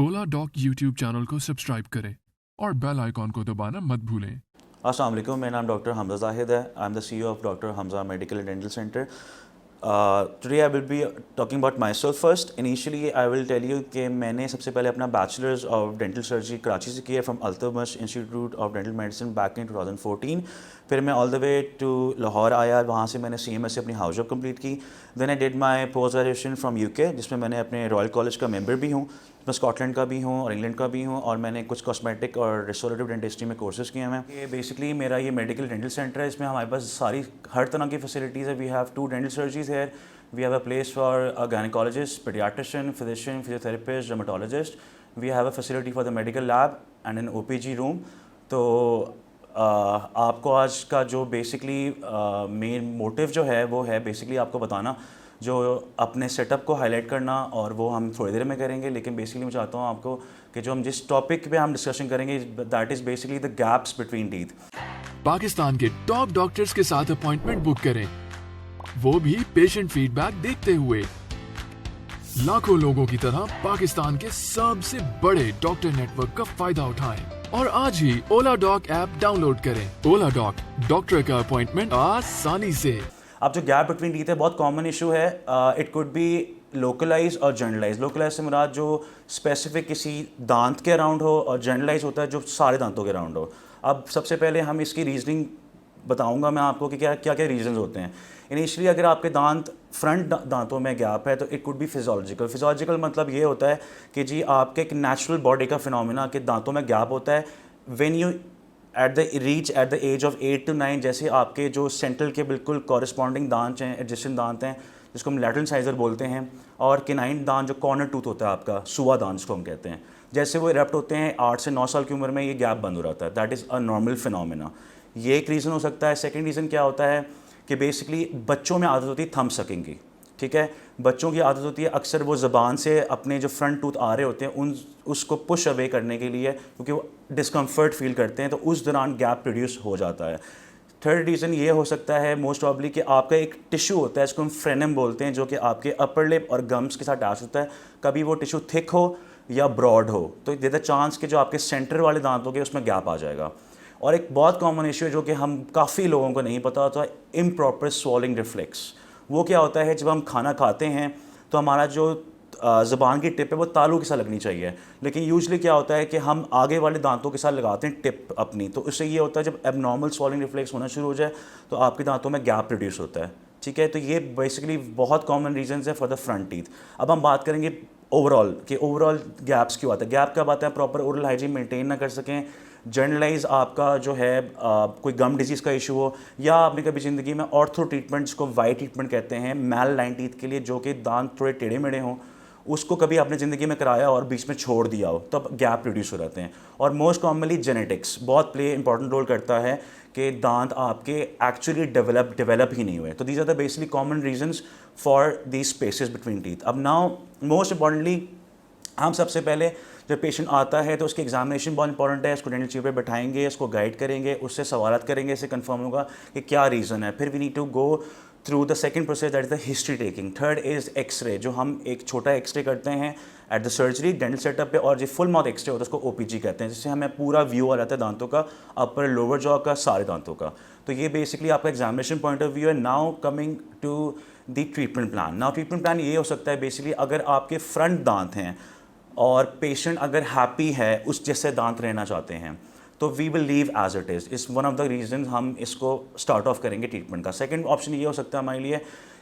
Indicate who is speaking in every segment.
Speaker 1: ओला dock YouTube channel को subscribe करें और बेल आइकॉन को दबाना मत भूलें।
Speaker 2: अस्सलाम वालेकुम, मेरा नाम डॉक्टर हमज़ा जाहिद है। I am the CEO of doctor Hamza medical and dental centre. Today I will be talking about myself first. Initially I will tell you कि मैंने सबसे पहले अपना bachelors of dental surgery Karachi से किया from Altamash institute of dental medicine back in 2014। फिर मैं all the way to Lahore आया, वहाँ से मैंने CMS से अपनी हाउस जॉब कंप्लीट की। Then I did my post graduation from UK, जिसमें मैंने अपने रॉयल कॉलेज का मेंबर भी हूँ। मैं स्कॉटलैंड का भी हूँ और इंग्लैंड का भी हूँ, और मैंने कुछ कॉस्मेटिक और रिस्टोरेटिव डेंटिस्ट्री में कोर्सेज किए हैं। ये बेसिकली मेरा ये मेडिकल डेंटल सेंटर है। इसमें हमारे पास हर तरह की फैसिलिटीज़ है। We have 2 dental surgeries here. We have a place for a gynaecologist, paediatrician, physician, physiotherapist, dermatologist. We have a facility for the medical lab and an OPG room. तो आपको आज का जो बेसिकली मेन मोटिव जो है वो है basically आपको बताना, जो अपने सेटअप को हाईलाइट करना, और वो हम थोड़ी देर में करेंगे। लेकिन बेसिकली मैं चाहता हूँ आपको कि जो हम जिस टॉपिक पे हम डिस्कशन करेंगे, that is basically the gaps between teeth.
Speaker 1: Pakistan के टॉप डॉक्टर्स के साथ अपॉइंटमेंट बुक करें, वो भी पेशेंट फीडबैक देखते हुए। लाखों लोगों की तरह पाकिस्तान के सबसे बड़े डॉक्टर नेटवर्क का फायदा उठाएं और आज ही ओला डॉक ऐप डाउनलोड करें। ओला डॉक, डॉक्टर का अपॉइंटमेंट आसानी से।
Speaker 2: अब जो गैप बिटवीन टीथ है बहुत कॉमन इशू है। इट कुड बी लोकलाइज और जनरलाइज। लोकलाइज से मुराद जो स्पेसिफिक किसी दांत के अराउंड हो, और जनरलाइज होता है जो सारे दांतों के अराउंड हो। अब सबसे पहले हम इसकी रीजनिंग बताऊंगा मैं आपको कि क्या क्या क्या रीजंस होते हैं। इनिशियली अगर आपके फ्रंट दांतों में गैप है तो it could be physiological. Physiological मतलब ये होता है कि जी आपके एक नेचुरल बॉडी का फिनोमिना कि दांतों में गैप होता है when you at the age of 8 to 9। जैसे आपके जो सेंट्रल के बिल्कुल कॉरस्पॉन्डिंग दांत हैं, एडजेसेंट दांत हैं, जिसको हम लैटरल इंसाइजर बोलते हैं, और किनाइन दांत जो कॉर्नर टूथ होता है आपका, सुआ दांत जिसको हम कहते हैं, जैसे वो इरप्ट होते हैं 8 से 9 साल की उम्र में, ये गैप बंद हो जाता है। That is a normal phenomena. ये एक रीज़न हो सकता है। सेकेंड रीज़न क्या होता है कि बेसिकली बच्चों में आदत होती है थंब सकिंग की। ठीक है, बच्चों की आदत होती है अक्सर वो ज़बान से अपने जो फ्रंट टूथ आ रहे होते हैं उसको पुश अवे करने के लिए, क्योंकि वो डिस्कम्फर्ट फील करते हैं, तो उस दौरान गैप प्रोड्यूस हो जाता है। थर्ड रीज़न ये हो सकता है मोस्ट प्रॉब्ली कि आपका एक टिश्यू होता है, इसको हम फ्रेनम बोलते हैं, जो कि आपके अपर लिप और गम्स के साथ अटैच होता है। कभी वो टिश्यू थिक हो या ब्रॉड हो, तो देयर द चांस कि जो आपके सेंटर वाले दांत होंगे उसमें गैप आ जाएगा। और एक बहुत कॉमन इशू है जो कि हम काफ़ी लोगों को नहीं पता होता, इम्प्रॉपर स्वॉलिंग रिफ्लेक्स। वो क्या होता है, जब हम खाना खाते हैं तो हमारा जो ज़बान की टिप है वो तालू के साथ लगनी चाहिए, लेकिन यूजली क्या होता है कि हम आगे वाले दांतों के साथ लगाते हैं टिप अपनी, तो उससे ये होता है जब एबनॉर्मल स्वॉलिंग रिफ्लेक्स होना शुरू हो जाए तो आपके दांतों में गैप प्रोड्यूस होता है। ठीक है, तो ये बेसिकली बहुत कॉमन रीजंस है फॉर द फ्रंट टीथ। अब हम बात करेंगे ओवरऑल कि ओवरऑल गैप्स क्यों आता है। गैप कब आता है, प्रॉपर ओरल हाइजीन मेंटेन ना कर सकें, जनरलाइज आपका जो है कोई गम डिजीज़ का इशू हो, या आपने कभी ज़िंदगी में ऑर्थो ट्रीटमेंट, जिसको वाई ट्रीटमेंट कहते हैं मैल लाइन टीथ के लिए, जो कि दांत थोड़े टेढ़े मेढ़े हों, उसको कभी आपने ज़िंदगी में कराया और बीच में छोड़ दिया हो, तब गैप प्रोड्यूस हो जाते हैं। और मोस्ट कॉमनली जेनेटिक्स बहुत इंपॉर्टेंट रोल करता है कि दांत आपके एक्चुअली डेवलप ही नहीं हुए। तो these are the basically common reasons for these spaces between teeth. अब नाउ मोस्ट इंपॉर्टेंटली हम सबसे पहले जब पेशेंट आता है तो उसकी एग्जामिनेशन बहुत इंपॉर्टेंट है। उसको डेंटल चेयर पे बैठाएंगे, उसको गाइड करेंगे, उससे सवालात करेंगे, इससे कंफर्म होगा कि क्या रीज़न है। फिर we need to go through the second process, that is the history taking. Third is x-ray, जो हम एक छोटा एक्सरे करते हैं at the surgery dental setup पे, और जो फुल माउथ एक्सरे होता है उसको OPG कहते हैं, जिससे हमें पूरा व्यू आ जाता है दांतों का, अपर लोअर जॉ का, सारे दांतों का। तो ये बेसिकली आपका एग्जामिनेशन पॉइंट ऑफ व्यू है। Now coming to the treatment plan. Now treatment plan ये हो सकता है बेसिकली अगर आपके फ्रंट दांत हैं और पेशेंट अगर हैप्पी है उस जैसे दांत रहना चाहते हैं, तो we will leave as it is. इस वन ऑफ द रीजन हम इसको स्टार्ट ऑफ करेंगे ट्रीटमेंट का। सेकंड ऑप्शन ये हो सकता है हमारे लिए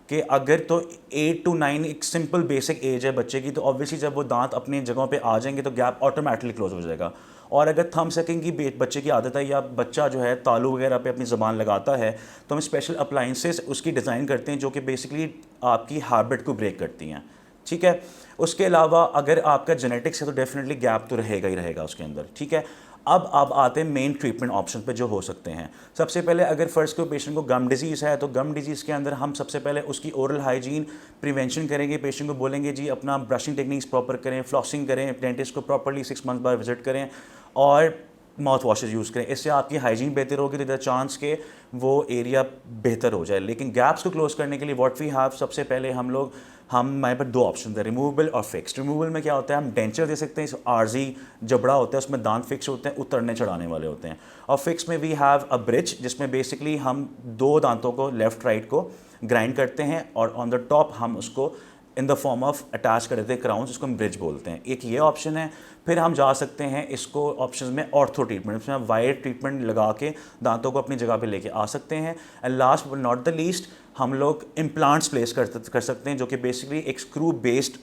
Speaker 2: कि अगर तो 8 to 9 एक सिंपल बेसिक एज है बच्चे की, तो ऑब्वियसली जब वो दांत अपनी जगहों पे आ जाएंगे तो गैप ऑटोमेटिकली क्लोज हो जाएगा। और अगर थंब सकिंग की बच्चे की आदत है, या बच्चा जो है तालू वगैरह पे अपनी ज़बान लगाता है, तो हम स्पेशल अप्लाइंसेस उसकी डिज़ाइन करते हैं जो कि बेसिकली आपकी हैबिट को ब्रेक करती हैं। ठीक है, उसके अलावा अगर आपका जेनेटिक्स है तो डेफिनेटली गैप तो रहेगा ही रहेगा उसके अंदर। ठीक है, अब आते हैं मेन ट्रीटमेंट ऑप्शन पे जो हो सकते हैं। सबसे पहले अगर फर्स्ट को पेशेंट को गम डिजीज़ है, तो गम डिजीज़ के अंदर हम सबसे पहले उसकी ओरल हाइजीन प्रिवेंशन करेंगे। पेशेंट को बोलेंगे जी अपना ब्रशिंग टेक्निक्स प्रॉपर करें, फ्लॉसिंग करें, डेंटिस्ट को प्रॉपरली 6 मंथ बाद विजिट करें, और माउथ वॉशेज यूज़ करें, इससे आपकी हाइजीन बेहतर होगी, तो चांस के वो एरिया बेहतर हो जाए। लेकिन गैप्स को क्लोज करने के लिए व्हाट वी हैव, सबसे पहले हमारे पास दो ऑप्शन है, रिमूवेबल और फिक्स्ड। रिमूवेबल में क्या होता है, हम डेंचर दे सकते हैं, इस आर्जी जबड़ा होता है उसमें दांत फिक्स होते हैं, उतरने चढ़ाने वाले होते हैं। और फिक्स में वी हैव अ ब्रिज, जिसमें बेसिकली हम दो दांतों को लेफ्ट राइट को ग्राइंड करते हैं और ऑन द टॉप हम उसको in the form of attach कर देते हैं क्राउन्स, इसको हम ब्रिज बोलते हैं। एक ये ऑप्शन है। फिर हम जा सकते हैं इसको ऑप्शन में ऑर्थो ट्रीटमेंट, इसमें हम वायर ट्रीटमेंट लगा के दांतों को अपनी जगह पे लेके आ सकते हैं। And last but not the least, हम लोग इम्प्लांट्स प्लेस कर सकते हैं, जो कि बेसिकली एक स्क्रू बेस्ड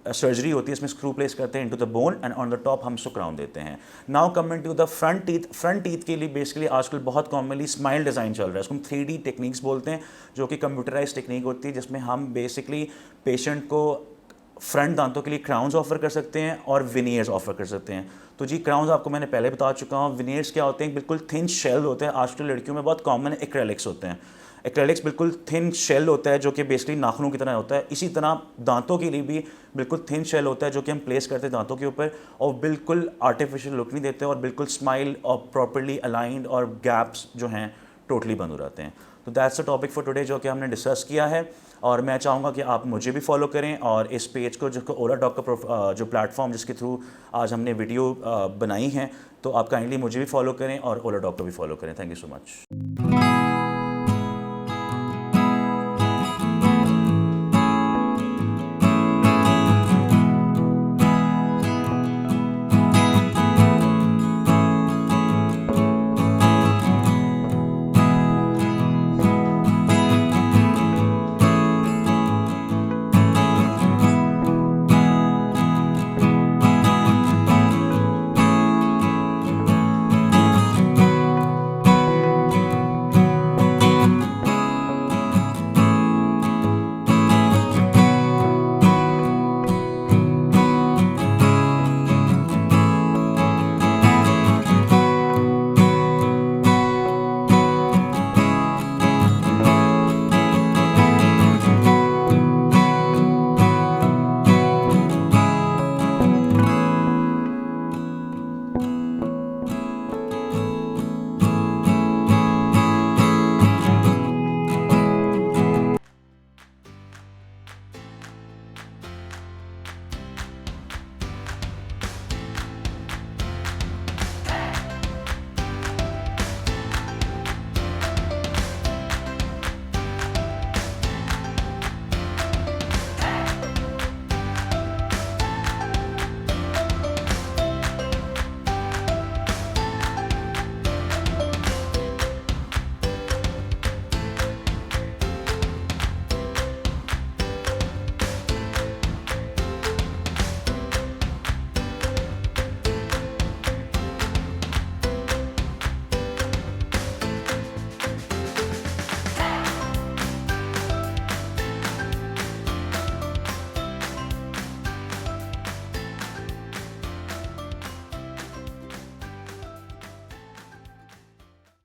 Speaker 2: सर्जरी होती है, इसमें स्क्रू प्लेस करते हैं into the bone and on the top हम उसको क्राउन देते हैं। Now coming to the front teeth. Front teeth के लिए बेसिकली आजकल बहुत कॉमनली स्माइल डिज़ाइन चल रहा है, उसको हम 3D टेक्निक्स बोलते हैं, जो कि कंप्यूटराइज टेक्निक होती है, जिसमें हम बेसिकली पेशेंट को फ्रंट दांतों के लिए क्राउन्स ऑफर कर सकते हैं और विनियर्स ऑफर कर सकते हैं। तो जी क्राउन्स आपको मैंने पहले बता चुका हूँ। विनियर्स क्या होते हैं, बिल्कुल थिन शेल होते हैं, आजकल लड़कियों में बहुत कॉमन है, एक्रेलिक्स होते हैं। एक्रेलिक्स बिल्कुल थिन शेल होता है, जो कि बेसिकली नाखूनों की तरह होता है। इसी तरह दांतों के लिए भी बिल्कुल थिन शेल होता है, जो कि हम प्लेस करते हैं दांतों के ऊपर, और बिल्कुल आर्टिफिशियल लुक नहीं देते, और बिल्कुल स्माइल और प्रॉपरली अलाइंड और गैप्स जो हैं टोटली बंद हो जाते हैं। तो that's the topic for today, जो कि हमने डिस्कस किया है। और मैं चाहूँगा कि आप मुझे भी फॉलो करें, और इस पेज को, जो ओला डॉक का जो प्लेटफॉर्म जिसके थ्रू आज हमने वीडियो बनाई हैं, तो आप काइंडली मुझे भी फॉलो करें और ओला डॉक को भी फॉलो करें। Thank you so much.